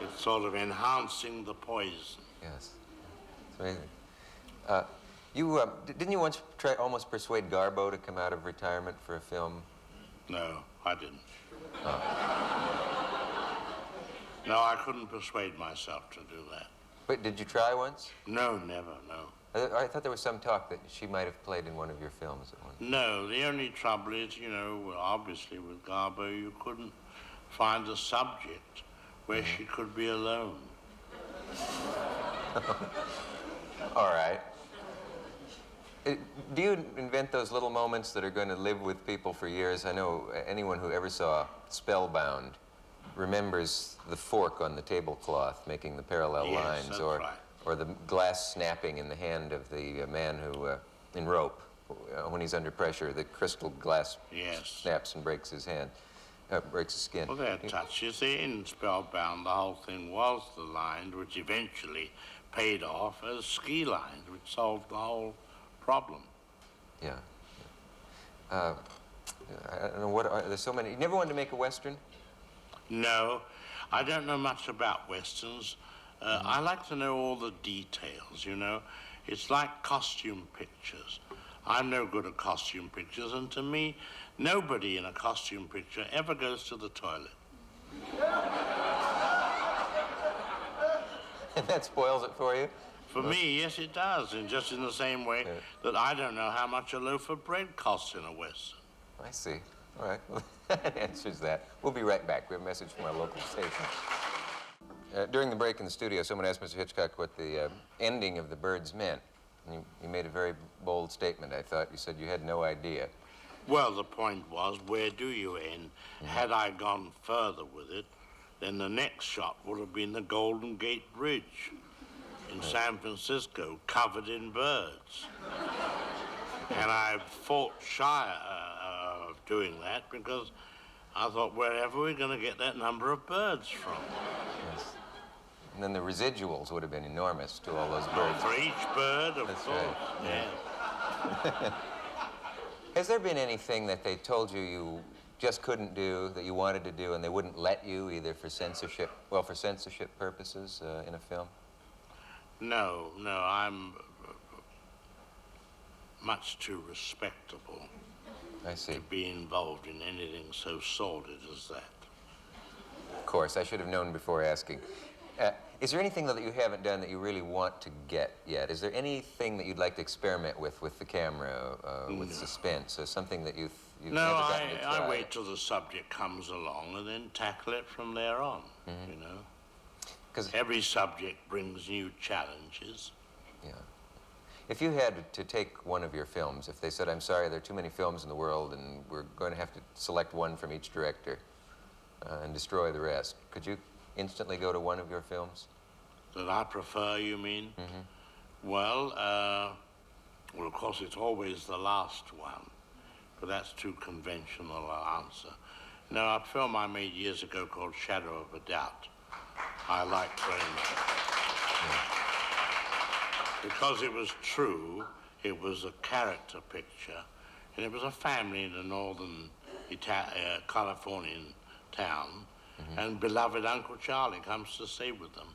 It's sort of enhancing the poison. Yes. It's amazing. Didn't you once try almost persuade Garbo to come out of retirement for a film? No, I didn't. Oh. No, I couldn't persuade myself to do that. But did you try once? No, never, no. I thought there was some talk that she might have played in one of your films at one time. No, the only trouble is, you know, well, obviously with Garbo, you couldn't find a subject where she could be alone. All right. Do you invent those little moments that are going to live with people for years? I know anyone who ever saw Spellbound remembers the fork on the tablecloth making the parallel Yes, lines, that's or right. or the glass snapping in the hand of the man who in Rope, when he's under pressure, the crystal glass Yes. snaps and breaks his hand, breaks his skin. Well, they're touches. In Spellbound, the whole thing was the lines, which eventually paid off as ski lines, which solved the whole problem. Yeah. I don't know there's so many. You never wanted to make a Western? No, I don't know much about Westerns. I like to know all the details, you know. It's like costume pictures. I'm no good at costume pictures, and to me, nobody in a costume picture ever goes to the toilet. And that spoils it for you? For me, yes, it does, and just in the same way that I don't know how much a loaf of bread costs in a Western. I see. All right. Well, that answers that. We'll be right back. We have a message from our local station. During the break in the studio, someone asked Mr. Hitchcock what the ending of The Birds meant. And you made a very bold statement, I thought. You said you had no idea. Well, the point was, where do you end? Had I gone further with it, then the next shot would have been the Golden Gate Bridge in San Francisco, covered in birds. And I fought shy of doing that because I thought, wherever are we going to get that number of birds from? Yes. And then the residuals would have been enormous to all those birds. For each bird, of That's course. right. Yeah. Has there been anything that they told you you just couldn't do, that you wanted to do, and they wouldn't let you, either for censorship purposes in a film? No, I'm much too respectable I see. to be involved in anything so sordid as that. Of course, I should have known before asking. Is there anything, though, that you haven't done that you really want to get yet? Is there anything that you'd like to experiment with the camera, with suspense, or something that you've No, never gotten to try? I wait till the subject comes along and then tackle it from there on, you know. 'Cause every subject brings new challenges. Yeah. If you had to take one of your films, if they said, I'm sorry, there are too many films in the world and we're going to have to select one from each director and destroy the rest, could you instantly go to one of your films? That I prefer, you mean? Well, of course, it's always the last one, but that's too conventional an answer. No, a film I made years ago called Shadow of a Doubt, I liked very much. Because it was true, it was a character picture, and it was a family in a northern Californian town, and beloved Uncle Charlie comes to stay with them.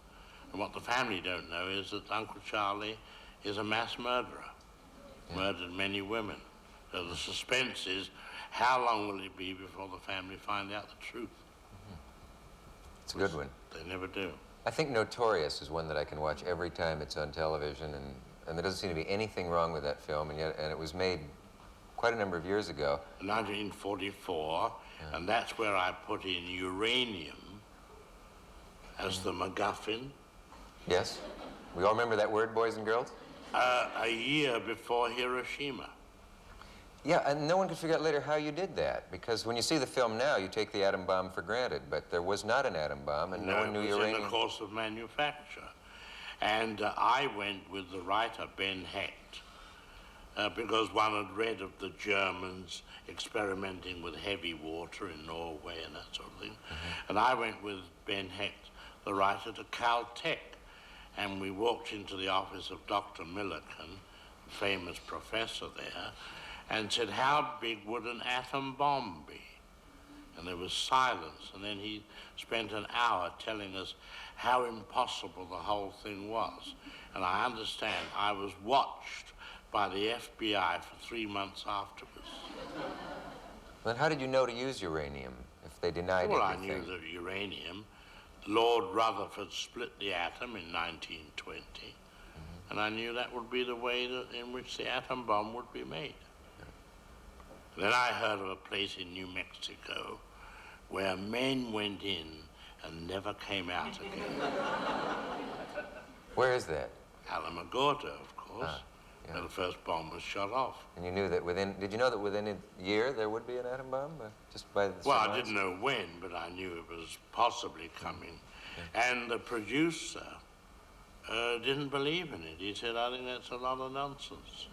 And what the family don't know is that Uncle Charlie is a mass murderer, murdered many women. So the suspense is, how long will it be before the family find out the truth? It's a good one. They never do. I think Notorious is one that I can watch every time it's on television, and and there doesn't seem to be anything wrong with that film, and it was made quite a number of years ago. 1944, and that's where I put in uranium as the MacGuffin. Yes? We all remember that word, boys and girls? A year before Hiroshima. Yeah, and no one could figure out later how you did that, because when you see the film now, you take the atom bomb for granted, but there was not an atom bomb, and no one knew it was uranium. in the course of manufacture. And I went with the writer, Ben Hecht, because one had read of the Germans experimenting with heavy water in Norway and that sort of thing. And I went with Ben Hecht, the writer, to Caltech, and we walked into the office of Dr. Millikan, the famous professor there, and said, how big would an atom bomb be? And there was silence, and then he spent an hour telling us how impossible the whole thing was. And I understand I was watched by the FBI for 3 months afterwards. Then how did you know to use uranium if they denied Well, everything? I knew that uranium, Lord Rutherford split the atom in 1920, and I knew that would be the way in which the atom bomb would be made. Then I heard of a place in New Mexico where men went in and never came out again. Where is that? Alamogordo, of course, where the first bomb was shot off. And you knew that did you know that within a year there would be an atom bomb? Just by the Well, I surmise? didn't know when, but I knew it was possibly coming. And the producer didn't believe in it. He said, I think that's a lot of nonsense.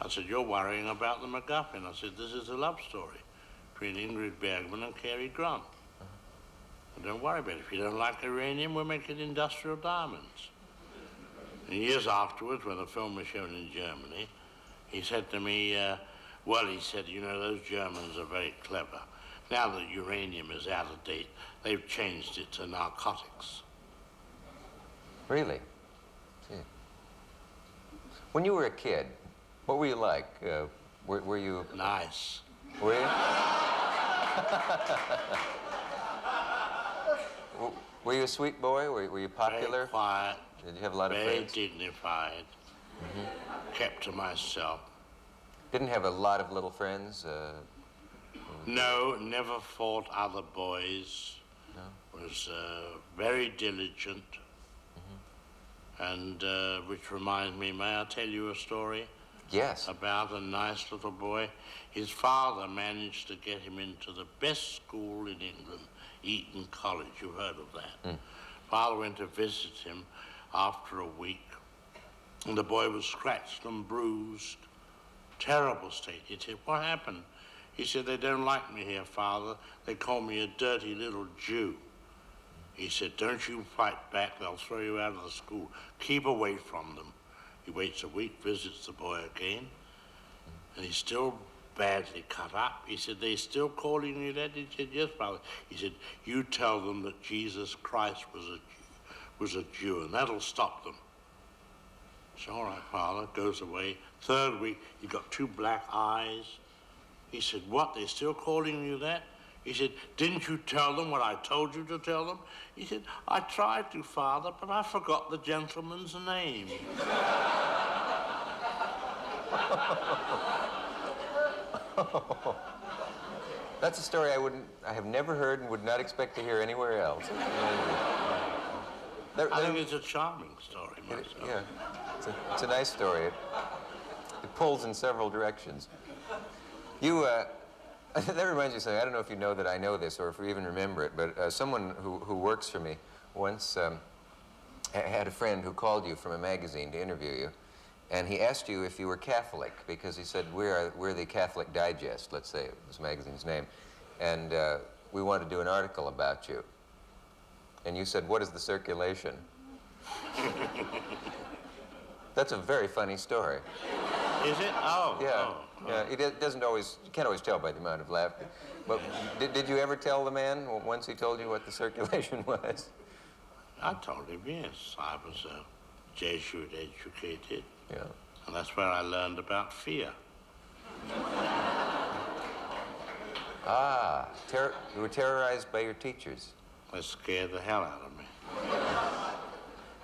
I said, you're worrying about the MacGuffin. I said, this is a love story between Ingrid Bergman and Cary Grant. Don't worry about it. If you don't like uranium, we'll make it industrial diamonds. And years afterwards, when the film was shown in Germany, he said to me, he said, you know, those Germans are very clever. Now that uranium is out of date, they've changed it to narcotics. Really? Gee. When you were a kid, what were you like? Were you... Nice. Were you? Were you a sweet boy? Were you popular? Very quiet. Did you have a lot of very friends? Dignified. Kept to myself. Didn't have a lot of little friends? No, never fought other boys. No. Was very diligent. And which reminds me, may I tell you a story? Yes. About a nice little boy. His father managed to get him into the best school in England, Eton College. You've heard of that. Father went to visit him after a week, and the boy was scratched and bruised. Terrible state. He said, what happened? He said, they don't like me here, Father. They call me a dirty little Jew. He said, don't you fight back. They'll throw you out of the school. Keep away from them. He waits a week, visits the boy again, and he's still badly cut up. He said, they still calling you that? He said, yes, Father. He said, you tell them that Jesus Christ was a Jew, and that'll stop them. He said, all right, Father. Goes away. Third week, he got 2 black eyes. He said, what, they're still calling you that? He said, didn't you tell them what I told you to tell them? He said, I tried to, Father, but I forgot the gentleman's name. That's a story I have never heard and would not expect to hear anywhere else. I think it's a charming story, myself. Yeah, it's a nice story. It pulls in several directions. That reminds me of something. I don't know if you know that I know this or if you even remember it, but someone who works for me once had a friend who called you from a magazine to interview you, and he asked you if you were Catholic, because he said, we're the Catholic Digest, let's say, this magazine's name, and we want to do an article about you. And you said, what is the circulation? That's a very funny story. Is it? Oh. Yeah. Oh. Yeah, you can't always tell by the amount of laughter. But did you ever tell the man once he told you what the circulation was? I told him, yes. I was Jesuit educated. Yeah. And that's where I learned about fear. Ah, you were terrorized by your teachers. They scared the hell out of me.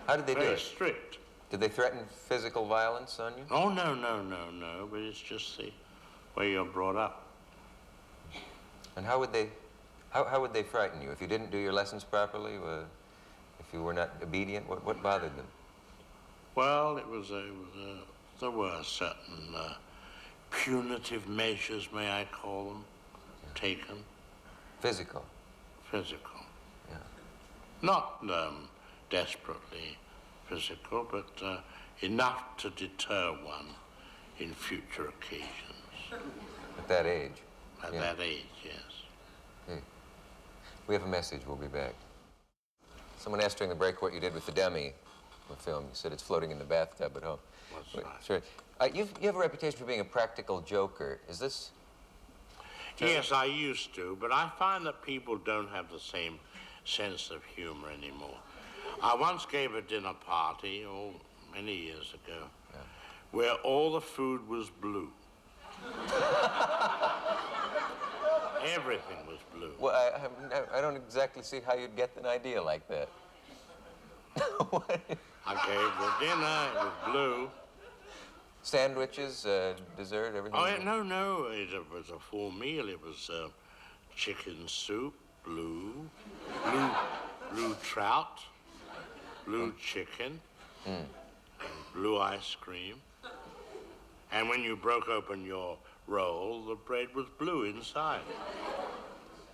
How did they do Very it? strict. Did they threaten physical violence on you? Oh, no, no, no, no, but it's just the way you're brought up. And how would they frighten you? If you didn't do your lessons properly, if you were not obedient, what bothered them? Well, there were certain punitive measures, may I call them, taken. Physical? Physical. Yeah. Not desperately physical, but enough to deter one in future occasions. At that age? At Yeah. that age, yes. Hey, we have a message. We'll be back. Someone asked during the break what you did with the dummy the film. You said it's floating in the bathtub at home. That's right. Sure. You have a reputation for being a practical joker. Is this true? Yes, I used to, but I find that people don't have the same sense of humor anymore. I once gave a dinner party, many years ago, where all the food was blue. Everything was blue. Well, I don't exactly see how you'd get an idea like that. I gave the dinner, it was blue. Sandwiches, dessert, everything? Oh, no, it was a full meal. It was chicken soup, blue trout, blue chicken, and blue ice cream. And when you broke open your roll, the bread was blue inside.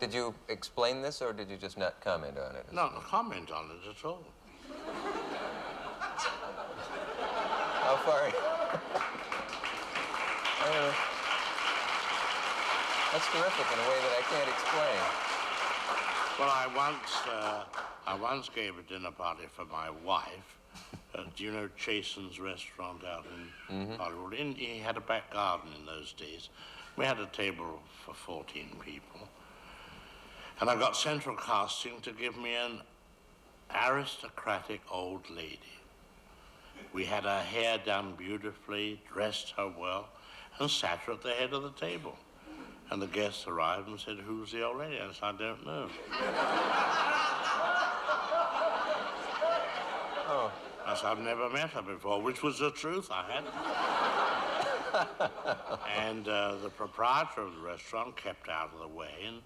Did you explain this, or did you just not comment on it? Not comment on it at all. How far? That's terrific in a way that I can't explain. Well, I once gave a dinner party for my wife. Do you know Chasen's restaurant out in Hollywood? He had a back garden in those days. We had a table for 14 people. And I got Central Casting to give me an aristocratic old lady. We had her hair done beautifully, dressed her well, and sat her at the head of the table. And the guests arrived and said, "Who's the old lady?" I said, "I don't know." Oh. I said, "I've never met her before," which was the truth. I hadn't. And the proprietor of the restaurant kept out of the way, and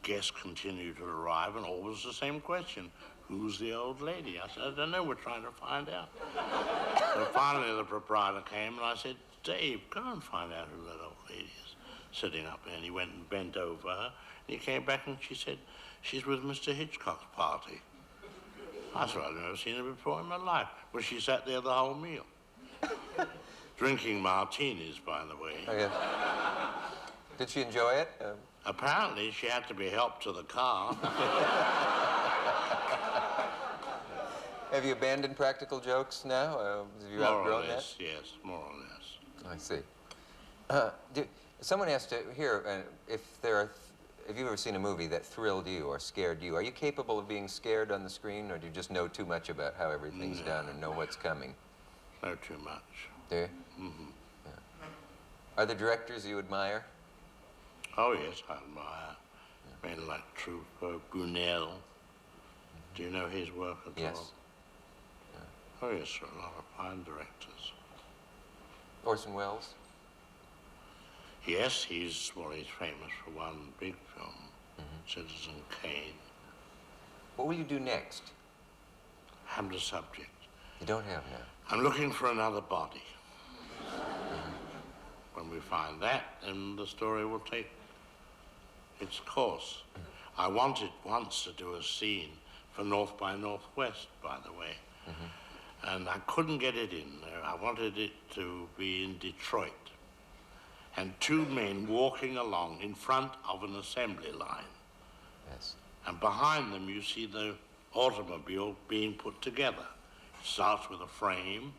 guests continued to arrive, and always the same question: "Who's the old lady?" I said, "I don't know, we're trying to find out." So finally the proprietor came, and I said, "Dave, go and find out who that old lady is sitting up there." And he went and bent over her, and he came back, and she said, "She's with Mr. Hitchcock's party." I said, "I've never seen her before in my life." Well, she sat there the whole meal. Drinking martinis, by the way. Oh, yeah. Did she enjoy it? Apparently, she had to be helped to the car. Have you abandoned practical jokes now? Have you outgrown that? Yes, more or less. I see. Someone asked here if you've ever seen a movie that thrilled you or scared you. Are you capable of being scared on the screen, or do you just know too much about how everything's done and know what's coming? No, too much. Do you? Mm-hmm. Yeah. Are there directors you admire? Oh, yes, I admire men like Truffaut, Buñuel. Do you know his work at all? Yes. Yeah. Oh, yes, there are a lot of fine directors. Orson Welles? Yes, he's famous for one big film, Citizen Kane. What will you do next? I'm the subject. You don't have now. I'm looking for another body. When we find that, then the story will take its course. I wanted once to do a scene for North by Northwest, by the way. And I couldn't get it in there. I wanted it to be in Detroit. And two men walking along in front of an assembly line. Yes. And behind them, you see the automobile being put together. It starts with a frame,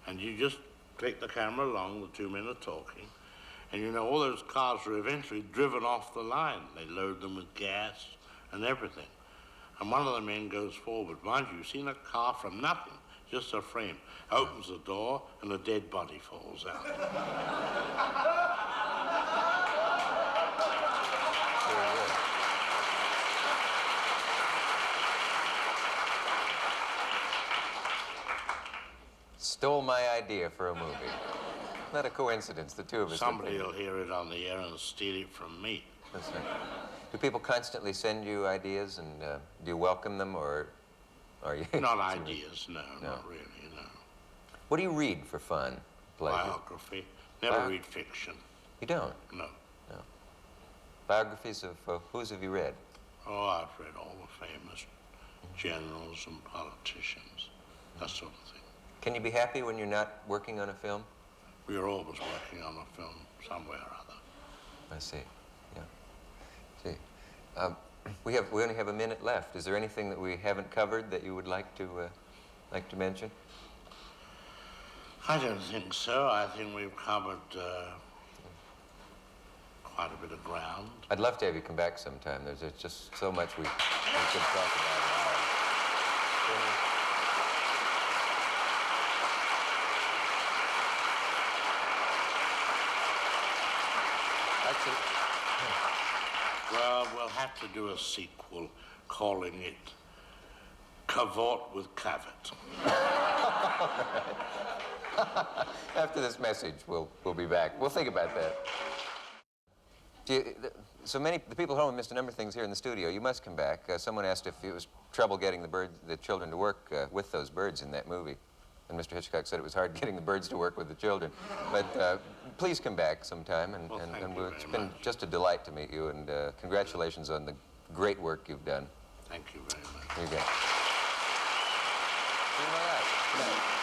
and you just take the camera along, the two men are talking, and you know all those cars are eventually driven off the line. They load them with gas and everything. And one of the men goes forward. Mind you, you've seen a car from nothing, just a frame. Opens the door, and a dead body falls out. Very good. idea for a movie. Not a coincidence, the two of us. Somebody will hear it on the air and steal it from me. That's right. Do people constantly send you ideas, and do you welcome them, or are you? Not ideas, no, not really, no. What do you read for fun, pleasure? Biography. Never read fiction. You don't? No. No. Biographies of whose have you read? Oh, I've read all the famous generals and politicians, that sort of thing. Can you be happy when you're not working on a film? We are always working on a film somewhere or other. I see. Yeah. See. We only have a minute left. Is there anything that we haven't covered that you would like to mention? I don't think so. I think we've covered quite a bit of ground. I'd love to have you come back sometime. There's just so much we could talk about. Well, we'll have to do a sequel calling it Cavett with Cavett. After this message, we'll be back. We'll think about that. So many the people at home missed a number of things here in the studio. You must come back. Someone asked if it was trouble getting the children to work with those birds in that movie. And Mr. Hitchcock said it was hard getting the birds to work with the children. But please come back sometime, and it's been just a delight to meet you, and congratulations on the great work you've done. Thank you very much. Here you go. Good night.